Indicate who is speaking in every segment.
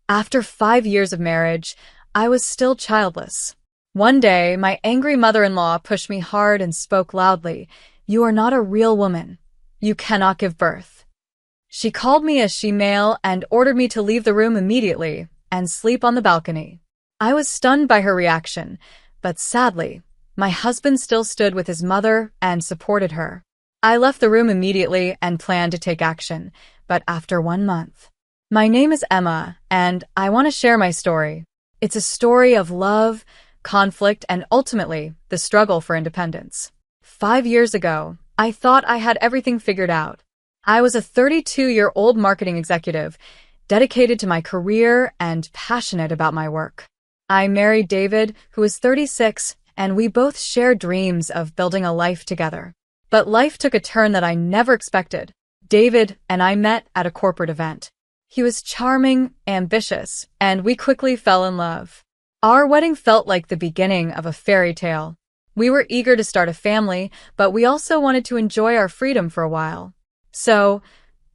Speaker 1: After 5 years of marriage, I was still childless. One day, my angry mother-in-law pushed me hard and spoke loudly. "You are not a real woman. You cannot give birth." She called me a she-male and ordered me to leave the room immediately and sleep on the balcony. I was stunned by her reaction, but sadly, my husband still stood with his mother and supported her. I left the room immediately and planned to take action, but after 1 month. My name is Emma, and I want to share my story. It's a story of love, conflict, and ultimately, the struggle for independence. 5 years ago, I thought I had everything figured out. I was a 32-year-old marketing executive, dedicated to my career and passionate about my work. I married David, who was 36, and we both shared dreams of building a life together. But life took a turn that I never expected. David and I met at a corporate event. He was charming, ambitious, and we quickly fell in love. Our wedding felt like the beginning of a fairy tale. We were eager to start a family, but we also wanted to enjoy our freedom for a while. So,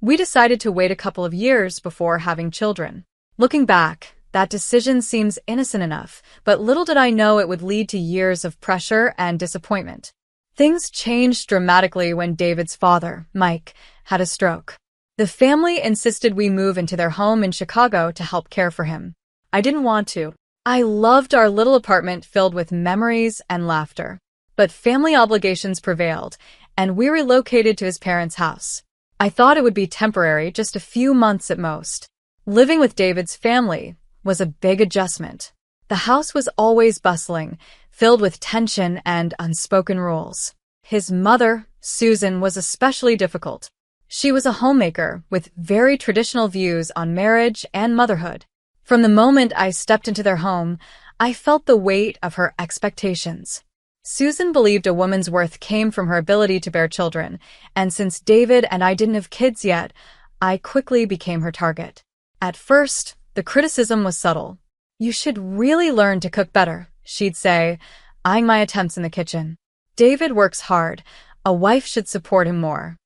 Speaker 1: we decided to wait a couple of years before having children. Looking back, that decision seems innocent enough, but little did I know it would lead to years of pressure and disappointment. Things changed dramatically when David's father, Mike, had a stroke. The family insisted we move into their home in Chicago to help care for him. I didn't want to. I loved our little apartment filled with memories and laughter. But family obligations prevailed, and we relocated to his parents' house. I thought it would be temporary, just a few months at most. Living with David's family was a big adjustment. The house was always bustling, filled with tension and unspoken rules. His mother, Susan, was especially difficult. She was a homemaker with very traditional views on marriage and motherhood. From the moment I stepped into their home, I felt the weight of her expectations. Susan believed a woman's worth came from her ability to bear children, and since David and I didn't have kids yet, I quickly became her target. At first, the criticism was subtle. "You should really learn to cook better," she'd say, eyeing my attempts in the kitchen. "David works hard. A wife should support him more."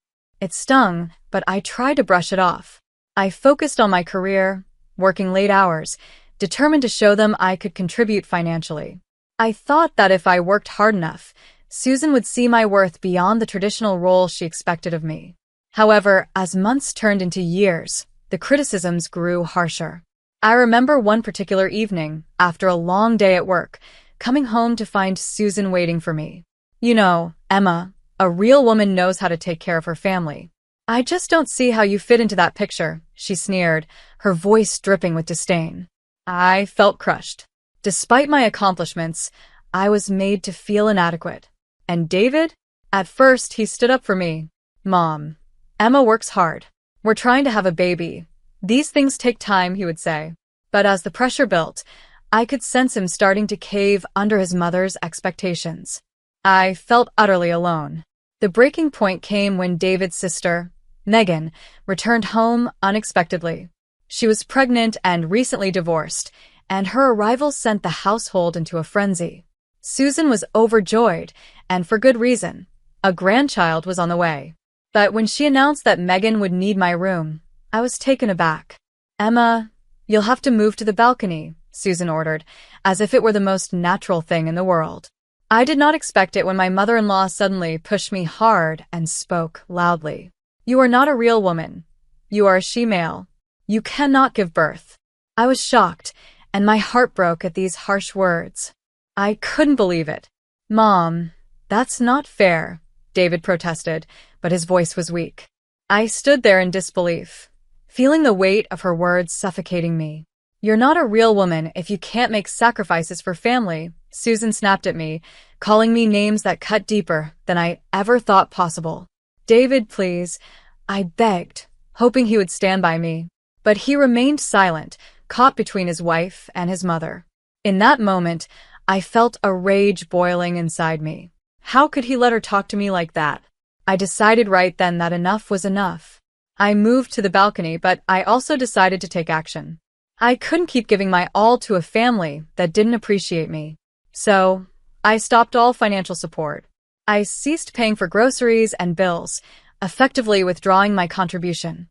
Speaker 1: It stung, but I tried to brush it off. I focused on my career, working late hours, determined to show them I could contribute financially. I thought that if I worked hard enough, Susan would see my worth beyond the traditional role she expected of me. However, as months turned into years, the criticisms grew harsher. I remember one particular evening, after a long day at work, coming home to find Susan waiting for me. "You know, Emma, a real woman knows how to take care of her family. I just don't see how you fit into that picture," she sneered, her voice dripping with disdain. I felt crushed. Despite my accomplishments, I was made to feel inadequate. And David? At first, he stood up for me. "Mom, Emma works hard. We're trying to have a baby. These things take time," he would say. But as the pressure built, I could sense him starting to cave under his mother's expectations. I felt utterly alone. The breaking point came when David's sister, Megan, returned home unexpectedly. She was pregnant and recently divorced, and her arrival sent the household into a frenzy. Susan was overjoyed, and for good reason. A grandchild was on the way. But when she announced that Megan would need my room, I was taken aback. "Emma, you'll have to move to the balcony," Susan ordered, as if it were the most natural thing in the world. I did not expect it when my mother-in-law suddenly pushed me hard and spoke loudly. "You are not a real woman. You are a she-male. You cannot give birth." I was shocked, and my heart broke at these harsh words. I couldn't believe it. "Mom, that's not fair," David protested, but his voice was weak. I stood there in disbelief, feeling the weight of her words suffocating me. "You're not a real woman if you can't make sacrifices for family," Susan snapped at me, calling me names that cut deeper than I ever thought possible. "David, please," I begged, hoping he would stand by me. But he remained silent, caught between his wife and his mother. In that moment, I felt a rage boiling inside me. How could he let her talk to me like that? I decided right then that enough was enough. I moved to the balcony, but I also decided to take action. I couldn't keep giving my all to a family that didn't appreciate me. So, I stopped all financial support. I ceased paying for groceries and bills, effectively withdrawing my contribution.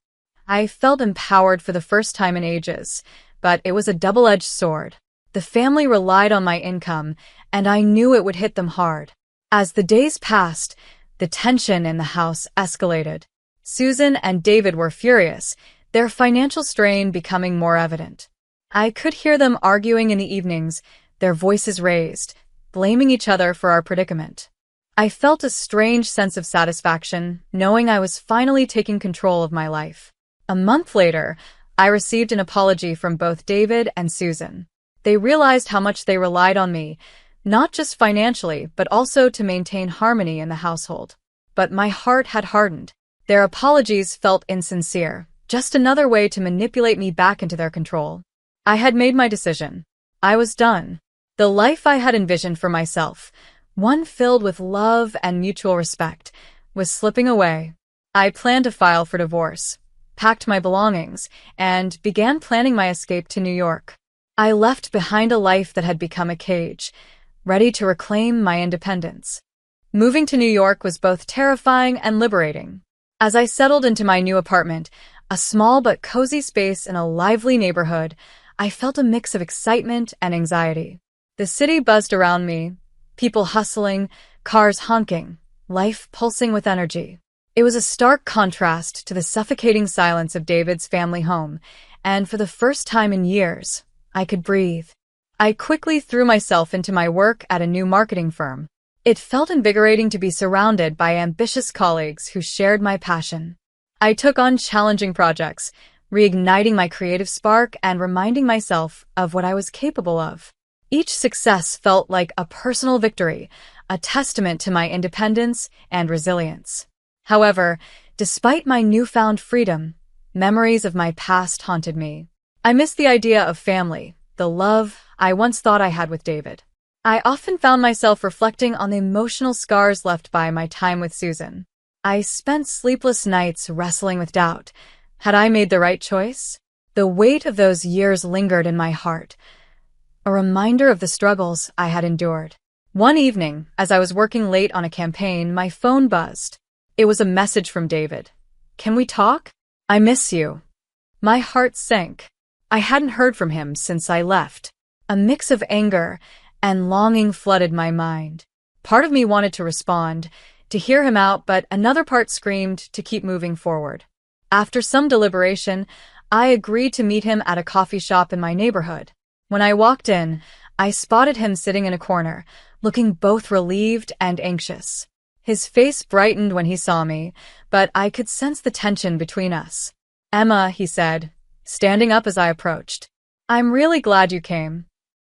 Speaker 1: I felt empowered for the first time in ages, but it was a double-edged sword. The family relied on my income, and I knew it would hit them hard. As the days passed, the tension in the house escalated. Susan and David were furious, their financial strain becoming more evident. I could hear them arguing in the evenings, their voices raised, blaming each other for our predicament. I felt a strange sense of satisfaction, knowing I was finally taking control of my life. A month later, I received an apology from both David and Susan. They realized how much they relied on me, not just financially, but also to maintain harmony in the household. But my heart had hardened. Their apologies felt insincere, just another way to manipulate me back into their control. I had made my decision. I was done. The life I had envisioned for myself, one filled with love and mutual respect, was slipping away. I planned to file for divorce, packed my belongings, and began planning my escape to New York. I left behind a life that had become a cage, ready to reclaim my independence. Moving to New York was both terrifying and liberating. As I settled into my new apartment, a small but cozy space in a lively neighborhood, I felt a mix of excitement and anxiety. The city buzzed around me, people hustling, cars honking, life pulsing with energy. It was a stark contrast to the suffocating silence of David's family home, and for the first time in years, I could breathe. I quickly threw myself into my work at a new marketing firm. It felt invigorating to be surrounded by ambitious colleagues who shared my passion. I took on challenging projects, reigniting my creative spark and reminding myself of what I was capable of. Each success felt like a personal victory, a testament to my independence and resilience. However, despite my newfound freedom, memories of my past haunted me. I missed the idea of family, the love I once thought I had with David. I often found myself reflecting on the emotional scars left by my time with Susan. I spent sleepless nights wrestling with doubt. Had I made the right choice? The weight of those years lingered in my heart, a reminder of the struggles I had endured. One evening, as I was working late on a campaign, my phone buzzed. It was a message from David. "Can we talk? I miss you." My heart sank. I hadn't heard from him since I left. A mix of anger and longing flooded my mind. Part of me wanted to respond, to hear him out, but another part screamed to keep moving forward. After some deliberation, I agreed to meet him at a coffee shop in my neighborhood. When I walked in, I spotted him sitting in a corner, looking both relieved and anxious. His face brightened when he saw me, but I could sense the tension between us. "Emma," he said, standing up as I approached. "I'm really glad you came."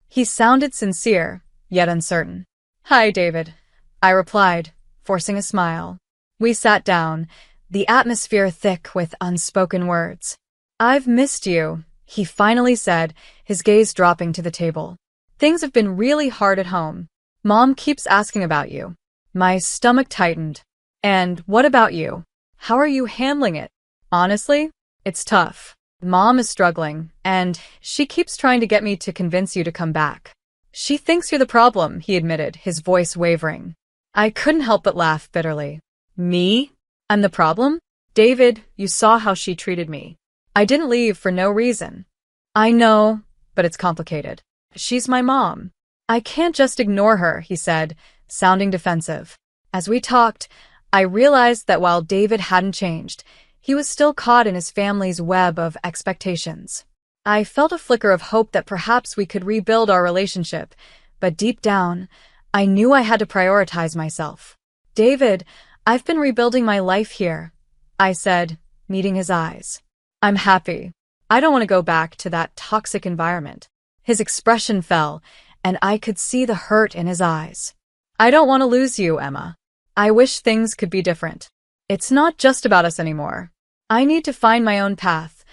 Speaker 1: He sounded sincere, yet uncertain. "Hi, David," I replied, forcing a smile. We sat down, the atmosphere thick with unspoken words. "I've missed you," he finally said, his gaze dropping to the table. "Things have been really hard at home. Mom keeps asking about you." My stomach tightened. "And what about you? How are you handling it?" "Honestly, it's tough. Mom is struggling, and she keeps trying to get me to convince you to come back." "She thinks you're the problem," he admitted, his voice wavering. I couldn't help but laugh bitterly. "Me? I'm the problem? David, you saw how she treated me. I didn't leave for no reason." "I know, but it's complicated. She's my mom. I can't just ignore her," he said, sounding defensive. As we talked, I realized that while David hadn't changed, he was still caught in his family's web of expectations. I felt a flicker of hope that perhaps we could rebuild our relationship, but deep down, I knew I had to prioritize myself. "David, I've been rebuilding my life here," I said, meeting his eyes. "I'm happy. I don't want to go back to that toxic environment." His expression fell, and I could see the hurt in his eyes. "I don't want to lose you, Emma. I wish things could be different. It's not just about us anymore. I need to find my own path,"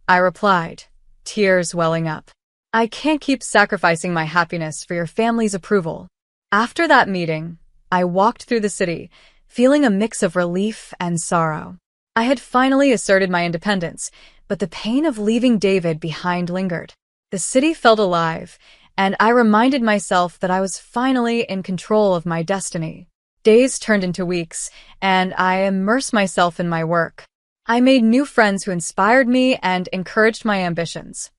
Speaker 1: I replied, tears welling up. "I can't keep sacrificing my happiness for your family's approval." After that meeting, I walked through the city, feeling a mix of relief and sorrow. I had finally asserted my independence, but the pain of leaving David behind lingered. The city felt alive, and I reminded myself that I was finally in control of my destiny. Days turned into weeks, and I immersed myself in my work. I made new friends who inspired me and encouraged my ambitions.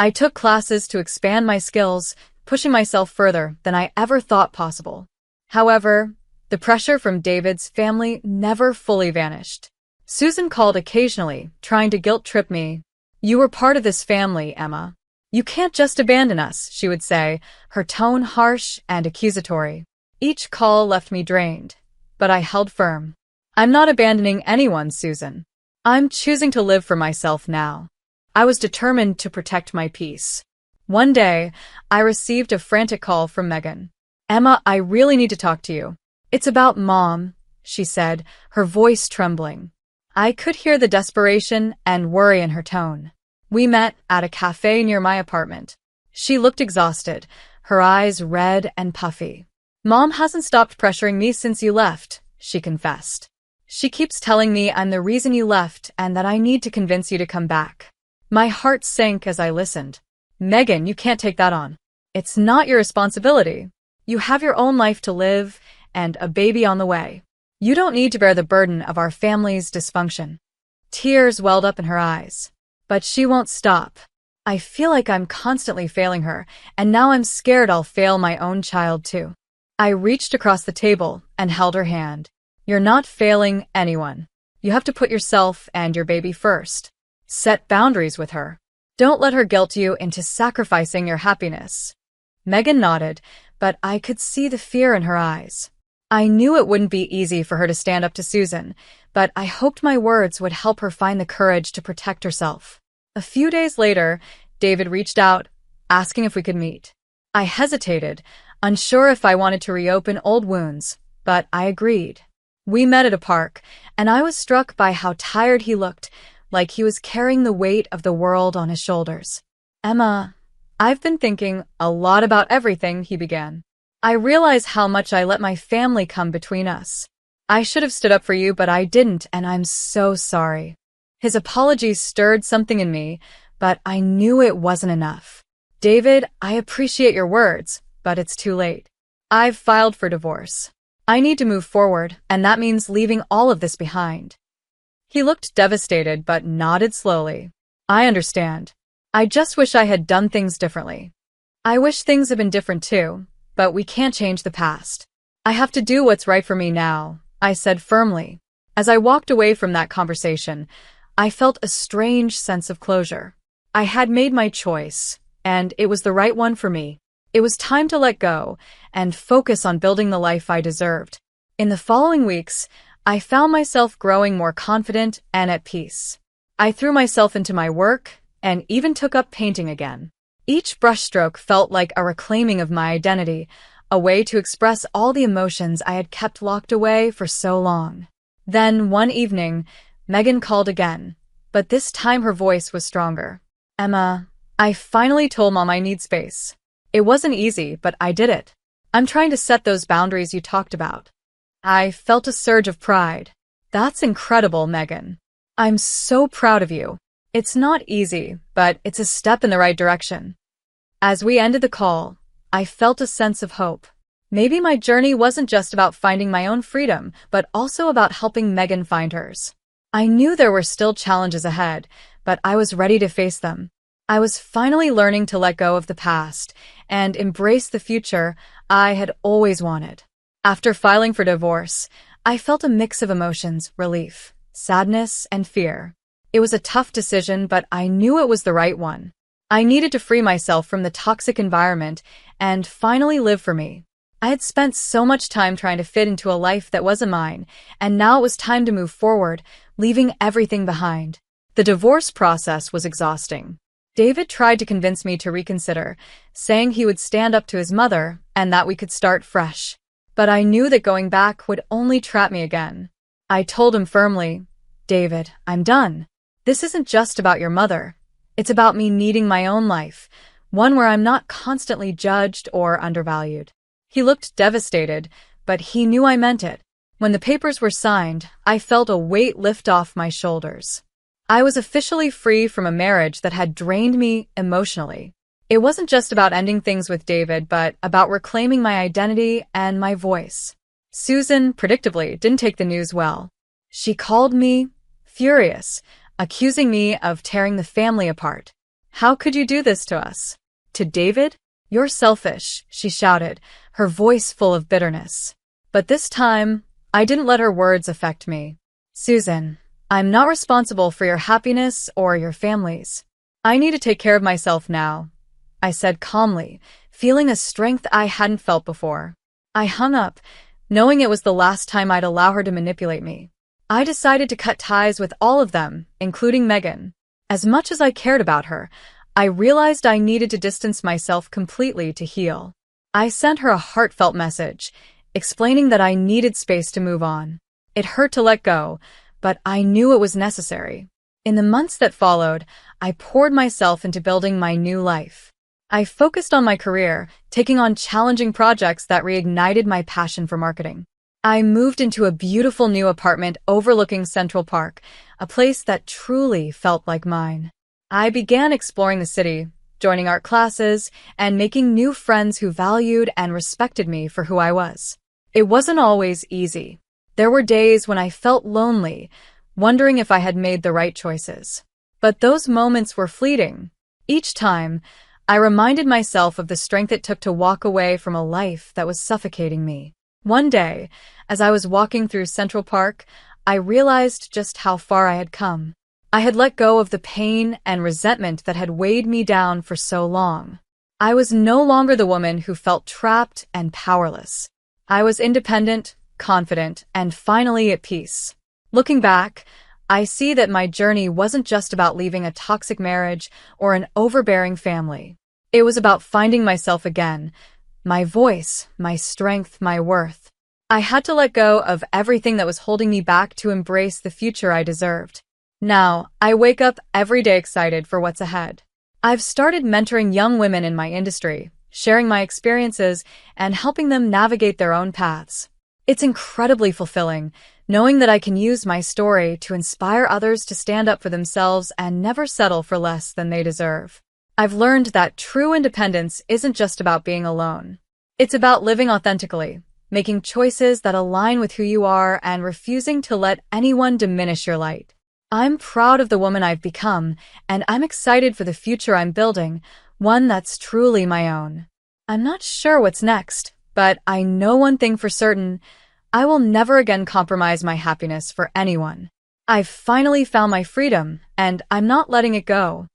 Speaker 1: I took classes to expand my skills, pushing myself further than I ever thought possible. However, the pressure from David's family never fully vanished. Susan called occasionally, trying to guilt-trip me. "You were part of this family, Emma. You can't just abandon us," she would say, her tone harsh and accusatory. Each call left me drained, but I held firm. "I'm not abandoning anyone, Susan. I'm choosing to live for myself now." I was determined to protect my peace. One day, I received a frantic call from Megan. "Emma, I really need to talk to you." "It's about Mom," she said, her voice trembling. I could hear the desperation and worry in her tone. We met at a cafe near my apartment. She looked exhausted, her eyes red and puffy. "Mom hasn't stopped pressuring me since you left," she confessed. "She keeps telling me I'm the reason you left and that I need to convince you to come back." My heart sank as I listened. "Megan, you can't take that on. It's not your responsibility. You have your own life to live and a baby on the way. You don't need to bear the burden of our family's dysfunction." Tears welled up in her eyes. But she won't stop. I feel like I'm constantly failing her, and now I'm scared I'll fail my own child too. I reached across the table and held her hand. "You're not failing anyone. You have to put yourself and your baby first. Set boundaries with her. Don't let her guilt you into sacrificing your happiness." Megan nodded, but I could see the fear in her eyes. I knew it wouldn't be easy for her to stand up to Susan, but I hoped my words would help her find the courage to protect herself. A few days later, David reached out, asking if we could meet. I hesitated, unsure if I wanted to reopen old wounds, but I agreed. We met at a park, and I was struck by how tired he looked, like he was carrying the weight of the world on his shoulders. "Emma, I've been thinking a lot about everything," he began. "I realize how much I let my family come between us. I should have stood up for you, but I didn't, and I'm so sorry." His apologies stirred something in me, but I knew it wasn't enough. "David, I appreciate your words, but it's too late. I've filed for divorce. I need to move forward, and that means leaving all of this behind." He looked devastated but nodded slowly. "I understand. I just wish I had done things differently." "I wish things had been different too, but we can't change the past. I have to do what's right for me now," I said firmly. As I walked away from that conversation, I felt a strange sense of closure. I had made my choice, and it was the right one for me. It was time to let go and focus on building the life I deserved. In the following weeks, I found myself growing more confident and at peace. I threw myself into my work and even took up painting again. Each brushstroke felt like a reclaiming of my identity, a way to express all the emotions I had kept locked away for so long. Then, one evening, Megan called again, but this time her voice was stronger. "Emma, I finally told Mom I need space. It wasn't easy, but I did it. I'm trying to set those boundaries you talked about." I felt a surge of pride. "That's incredible, Megan. I'm so proud of you. It's not easy, but it's a step in the right direction." As we ended the call, I felt a sense of hope. Maybe my journey wasn't just about finding my own freedom, but also about helping Megan find hers. I knew there were still challenges ahead, but I was ready to face them. I was finally learning to let go of the past and embrace the future I had always wanted. After filing for divorce, I felt a mix of emotions: relief, sadness, and fear. It was a tough decision, but I knew it was the right one. I needed to free myself from the toxic environment and finally live for me. I had spent so much time trying to fit into a life that wasn't mine, and now it was time to move forward, leaving everything behind. The divorce process was exhausting. David tried to convince me to reconsider, saying he would stand up to his mother and that we could start fresh. But I knew that going back would only trap me again. I told him firmly, "David, I'm done. This isn't just about your mother. It's about me needing my own life, one where I'm not constantly judged or undervalued." He looked devastated, but he knew I meant it. When the papers were signed, I felt a weight lift off my shoulders. I was officially free from a marriage that had drained me emotionally. It wasn't just about ending things with David, but about reclaiming my identity and my voice. Susan, predictably, didn't take the news well. She called me furious, accusing me of tearing the family apart. How could you do this to us? To David? You're selfish, she shouted, her voice full of bitterness. But this time, I didn't let her words affect me. Susan, I'm not responsible for your happiness or your family's. I need to take care of myself now, I said calmly, feeling a strength I hadn't felt before. I hung up, knowing it was the last time I'd allow her to manipulate me. I decided to cut ties with all of them, including Megan. As much as I cared about her, I realized I needed to distance myself completely to heal. I sent her a heartfelt message, explaining that I needed space to move on. It hurt to let go, but I knew it was necessary. In the months that followed, I poured myself into building my new life. I focused on my career, taking on challenging projects that reignited my passion for marketing. I moved into a beautiful new apartment overlooking Central Park, a place that truly felt like mine. I began exploring the city, joining art classes, and making new friends who valued and respected me for who I was. It wasn't always easy. There were days when I felt lonely, wondering if I had made the right choices. But those moments were fleeting. Each time, I reminded myself of the strength it took to walk away from a life that was suffocating me. One day, as I was walking through Central Park, I realized just how far I had come. I had let go of the pain and resentment that had weighed me down for so long. I was no longer the woman who felt trapped and powerless. I was independent, confident, and finally at peace. Looking back, I see that my journey wasn't just about leaving a toxic marriage or an overbearing family. It was about finding myself again, my voice, my strength, my worth. I had to let go of everything that was holding me back to embrace the future I deserved. Now, I wake up every day excited for what's ahead. I've started mentoring young women in my industry, sharing my experiences, and helping them navigate their own paths. It's incredibly fulfilling, knowing that I can use my story to inspire others to stand up for themselves and never settle for less than they deserve. I've learned that true independence isn't just about being alone. It's about living authentically, making choices that align with who you are and refusing to let anyone diminish your light. I'm proud of the woman I've become, and I'm excited for the future I'm building, one that's truly my own. I'm not sure what's next, but I know one thing for certain: I will never again compromise my happiness for anyone. I've finally found my freedom, and I'm not letting it go.